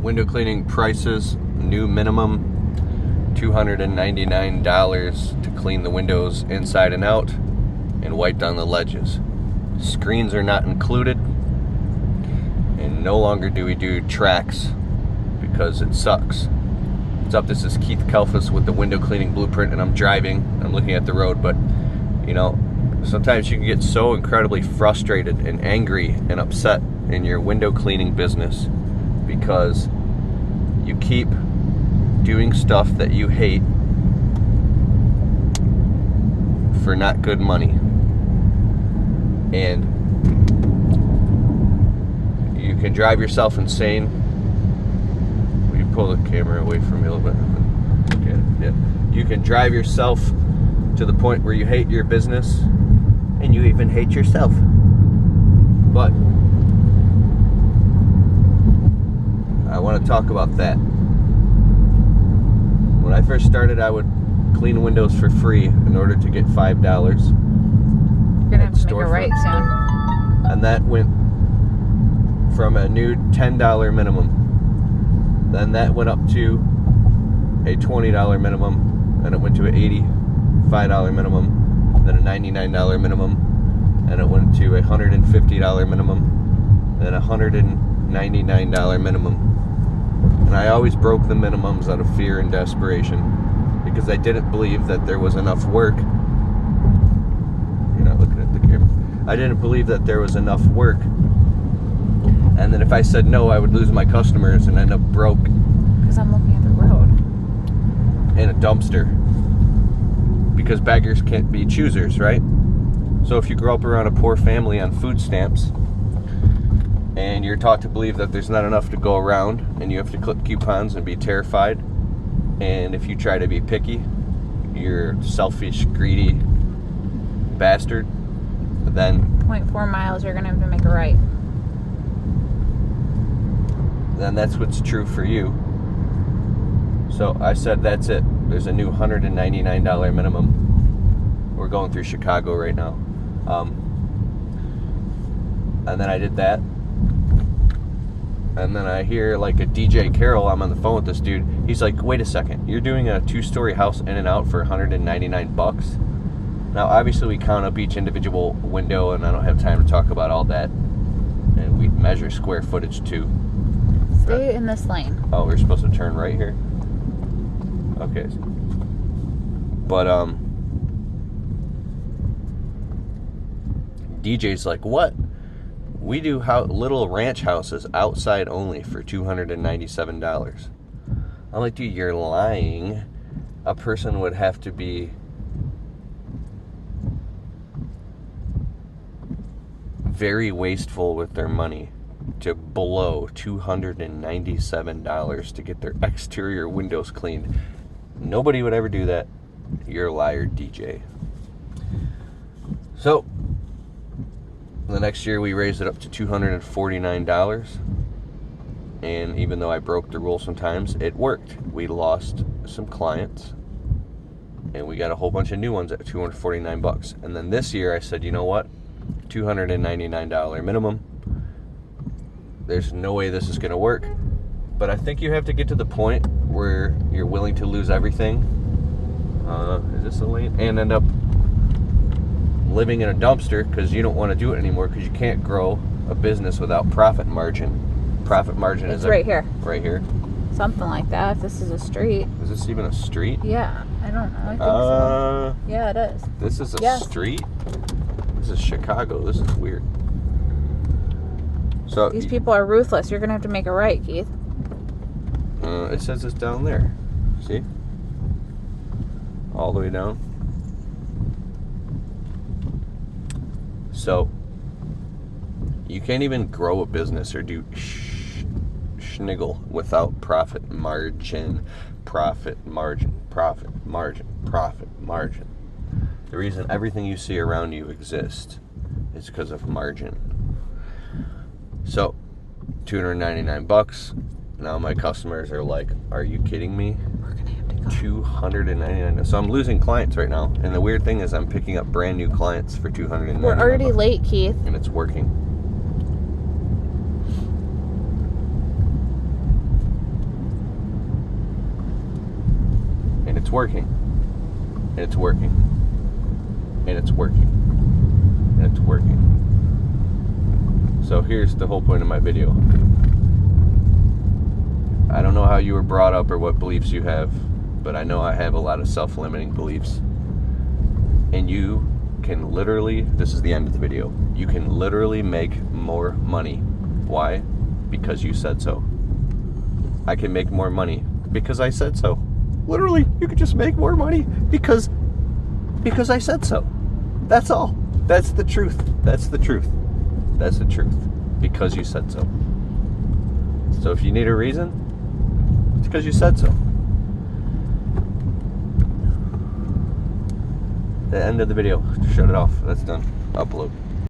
Window cleaning prices, new minimum $299 to clean the windows inside and out and wipe down the ledges. Screens are not included, and no longer do we do tracks because it sucks. What's up? This is Keith Kalfas with the Window Cleaning Blueprint, and I'm driving. I'm looking at the road, but you know, sometimes you can get so incredibly frustrated and angry and upset in your window cleaning business because you keep doing stuff that you hate for not good money. And you can drive yourself insane. Will you pull the camera away from me a little bit? Okay, yeah. You can drive yourself to the point where you hate your business and you even hate yourself. But I want to talk about that. When I first started, I would clean windows for free in order to get $5. You're gonna have to make it right soon. And that went from a new $10 minimum. Then that went up to a $20 minimum. Then it went to an $85 minimum. Then a $99 minimum. And it went to a $150 minimum. Then a $199 minimum. And I always broke the minimums out of fear and desperation because I didn't believe that there was enough work. You're not looking at the camera. I didn't believe that there was enough work. And then if I said no, I would lose my customers and end up broke. Because I'm looking at the road. In a dumpster. Because beggars can't be choosers, right? So if you grow up around a poor family on food stamps, and you're taught to believe that there's not enough to go around, and you have to clip coupons and be terrified, and if you try to be picky, you're a selfish, greedy bastard, then 0.4 miles, you're going to have to make it right. Then that's what's true for you. So I said, that's it. There's a new $199 minimum. We're going through Chicago right now. And then I did that. And then I hear like a DJ Carroll. I'm on the phone with this dude. He's like, wait a second, you're doing a 2-story house in and out for $199? Now, obviously, we count up each individual window, and I don't have time to talk about all that. And we measure square footage too. Stay in this lane. Oh, we're supposed to turn right here? Okay. But, DJ's like, what? We do little ranch houses outside only for $297. I'm like, dude, you're lying. A person would have to be very wasteful with their money to blow $297 to get their exterior windows cleaned. Nobody would ever do that. You're a liar, DJ. So the next year we raised it up to $249, and even though I broke the rule sometimes, it worked. We lost some clients, and we got a whole bunch of new ones at $249. And then this year I said, you know what? $299 minimum. There's no way this is going to work. But I think you have to get to the point where you're willing to lose everything. Is this a lane? And end up living in a dumpster because you don't want to do it anymore because you can't grow a business without profit margin. Profit margin It's is right here. Right here. Something like that. If this is a street. Is this even a street? Yeah, I don't know. I think so. Yeah, it is. This is a street? This is Chicago. This is weird. So these people are ruthless. You're gonna have to make it right, Keith. It says it's down there. See? All the way down. So you can't even grow a business or do schniggle without profit margin. Profit margin. Profit margin. Profit margin. The reason everything you see around you exists is because of margin. So $299. Now my customers are like, are you kidding me? We're gonna have to go. $299. So I'm losing clients right now. And the weird thing is I'm picking up brand new clients for $299. We're already late, Keith. And it's working. working. And it's working. And it's working. And it's working. So here's the whole point of my video. I don't know how you were brought up or what beliefs you have, but I know I have a lot of self-limiting beliefs. And you can literally, this is the end of the video, you can literally make more money. Why? Because you said so. I can make more money because I said so. Literally, you could just make more money because I said so. That's all. That's the truth. That's the truth. That's the truth. Because you said so. So if you need a reason, it's because you said so. The end of the video. Shut it off. That's done. Upload.